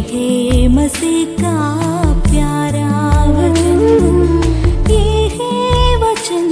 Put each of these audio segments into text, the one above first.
है मसीह का प्यारा वचन, ये है वचन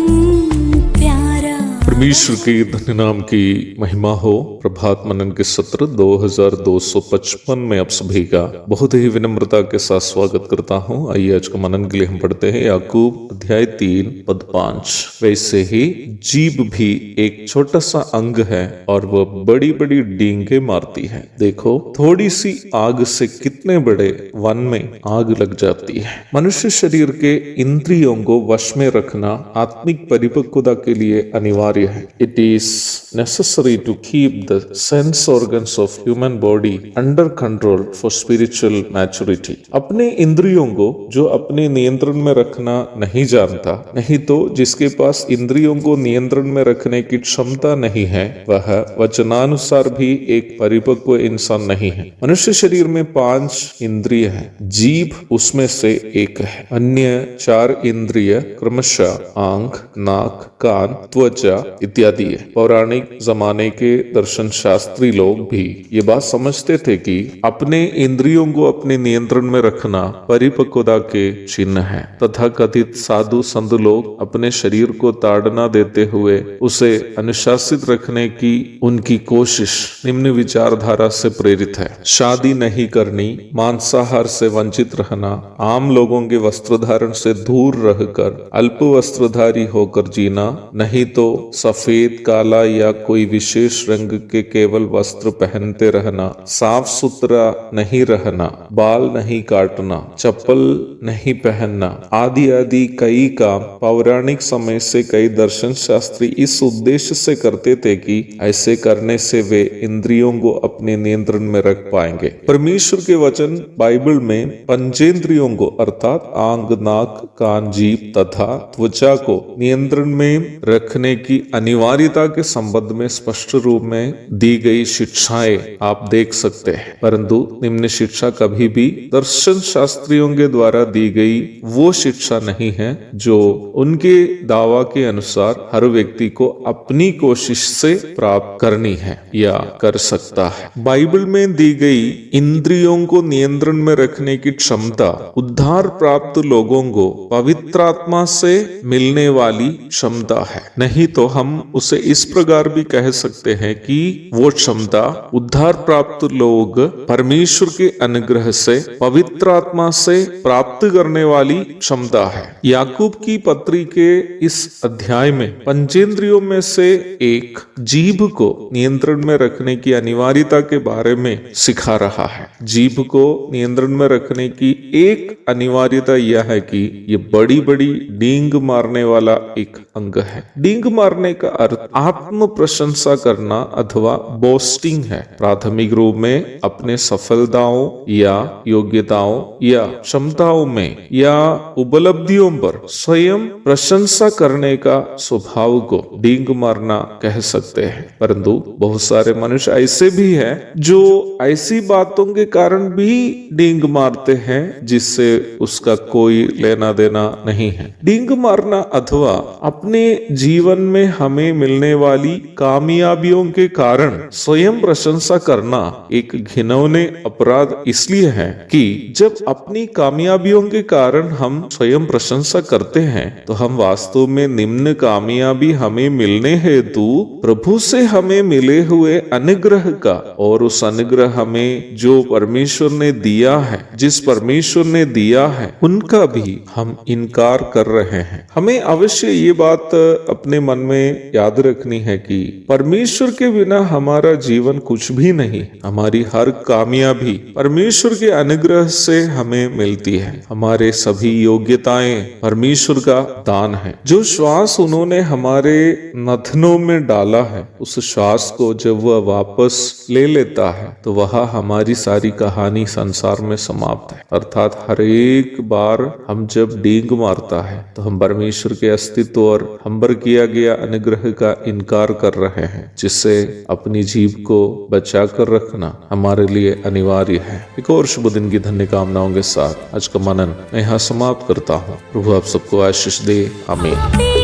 प्यारा। परमेश्वर के धन्य नाम की महिमा हो। प्रभात मनन के सत्र 2255 में आप सभी का बहुत ही विनम्रता के साथ स्वागत करता हूं। आइए आज का मनन के लिए हम पढ़ते हैं याकूब अध्याय 3 पद 5। वैसे ही जीभ भी एक छोटा सा अंग है और वह बड़ी बड़ी डींगे मारती है। देखो थोड़ी सी आग से कितने बड़े वन में आग लग जाती है। मनुष्य शरीर के इंद्रियों को वश में रखना आत्मिक परिपक्वता के लिए अनिवार्य है। It is necessary to keep the sense organs of human body under control for spiritual maturity. अपने इंद्रियों को जो अपने नियंत्रण में रखना नहीं जानता, नहीं तो जिसके पास इंद्रियों को नियंत्रण में रखने की क्षमता नहीं है, वह वचनानुसार भी एक परिपक्व इंसान नहीं है। मनुष्य शरीर में 5 इंद्रिय है। जीभ उसमें से एक है। अन्य 4 इंद्रिय क्रमशः आंख, नाक, कान, त्वचा इत्यादि है। पौराणिक जमाने के दर्शन शास्त्री लोग भी ये बात समझते थे कि अपने इंद्रियों को अपने नियंत्रण में रखना परिपक्वता के चिन्ह है। तथा कथित साधु संत लोग अपने शरीर को ताड़ना देते हुए उसे अनुशासित रखने की उनकी कोशिश निम्न विचारधारा से प्रेरित है। शादी नहीं करनी, मांसाहार से वंचित रहना, आम लोगों के वस्त्र धारण से दूर रहकर अल्प वस्त्रधारी होकर जीना, नहीं तो सफेद, काला या कोई विशेष रंग के केवल वस्त्र पहनते रहना, साफ सुथरा नहीं रहना, बाल नहीं काटना, चप्पल नहीं पहनना आदि आदि कई काम पौराणिक समय से कई दर्शन शास्त्री इस उद्देश्य से करते थे कि ऐसे करने से वे इंद्रियों को अपने नियंत्रण में रख पाएंगे। परमेश्वर के वचन बाइबल में पंचेंद्रियों को अर्थात आंख, नाक, कान, जीभ तथा त्वचा को नियंत्रण में रखने की अनिवार्यता के संबंध में स्पष्ट रूप में दी गई शिक्षाएं आप देख सकते हैं। परंतु निम्न शिक्षा कभी भी दर्शन शास्त्रियों के द्वारा दी गई वो शिक्षा नहीं है जो उनके दावा के अनुसार हर व्यक्ति को अपनी कोशिश से प्राप्त करनी है या कर सकता है। बाइबल में दी गई इंद्रियों को नियंत्रण में रखने की क्षमता उद्धार प्राप्त लोगों को पवित्र आत्मा से मिलने वाली क्षमता है। नहीं तो हम उसे इस प्रकार भी कह सकते हैं कि वो क्षमता उद्धार प्राप्त लोग परमेश्वर के अनुग्रह से पवित्र आत्मा से प्राप्त करने वाली क्षमता है। याकूब की पत्री के इस अध्याय में पंचेंद्रियों में से एक जीभ को नियंत्रण में रखने की अनिवार्यता के बारे में सिखा रहा है। जीभ को नियंत्रण में रखने की एक अनिवार्यता यह है कि ये बड़ी बड़ी डींग मारने वाला एक अंग है। डींग मारने का अर्थ आत्म प्रशंसा करना अथवा बोस्टिंग है। प्राथमिक रूप में अपने सफलताओं या योग्यताओं या क्षमताओं में या उपलब्धियों पर स्वयं प्रशंसा करने का स्वभाव को डींग मारना कह सकते हैं। परंतु बहुत सारे मनुष्य ऐसे भी हैं जो ऐसी बातों के कारण भी डींग मारते हैं जिससे उसका कोई लेना देना नहीं है। डींग मारना अथवा अपने जीवन में हमें मिलने वाली कामयाबियों के कारण स्वयं प्रशंसा करना एक घिनौने अपराध इसलिए है कि जब अपनी कामयाबियों के कारण हम स्वयं प्रशंसा करते हैं तो हम वास्तव में निम्न कामयाबी हमें मिलने हेतु प्रभु से हमें मिले हुए अनुग्रह का और उस अनुग्रह हमें जो परमेश्वर ने दिया है, जिस परमेश्वर ने दिया है, उनका भी हम इनकार कर रहे हैं। हमें अवश्य ये बात अपने मन में याद रखनी है कि परमेश्वर के बिना हमारा जीवन कुछ भी नहीं। हमारी हर कामयाबी परमेश्वर के अनुग्रह से हमें मिलती है। हमारे सभी योग्यताएं परमेश्वर का दान है। जो श्वास उन्होंने हमारे नथनों में डाला है, उस श्वास को जब वह वापस ले लेता है तो वह हमारी सारी कहानी संसार में समाप्त है। अर्थात हर एक बार हम जब डींग मारता है तो हम परमेश्वर के अस्तित्व और हम पर किया गया अनुग्रह का इनकार कर रहे हैं, जिससे अपनी जीभ को बचा कर रखना हमारे लिए अनिवार्य है। एक और शुभ दिन की धन्य कामनाओं के साथ आज का मनन मैं यहाँ समाप्त करता हूँ। प्रभु आप सबको आशीष दे। आमीन।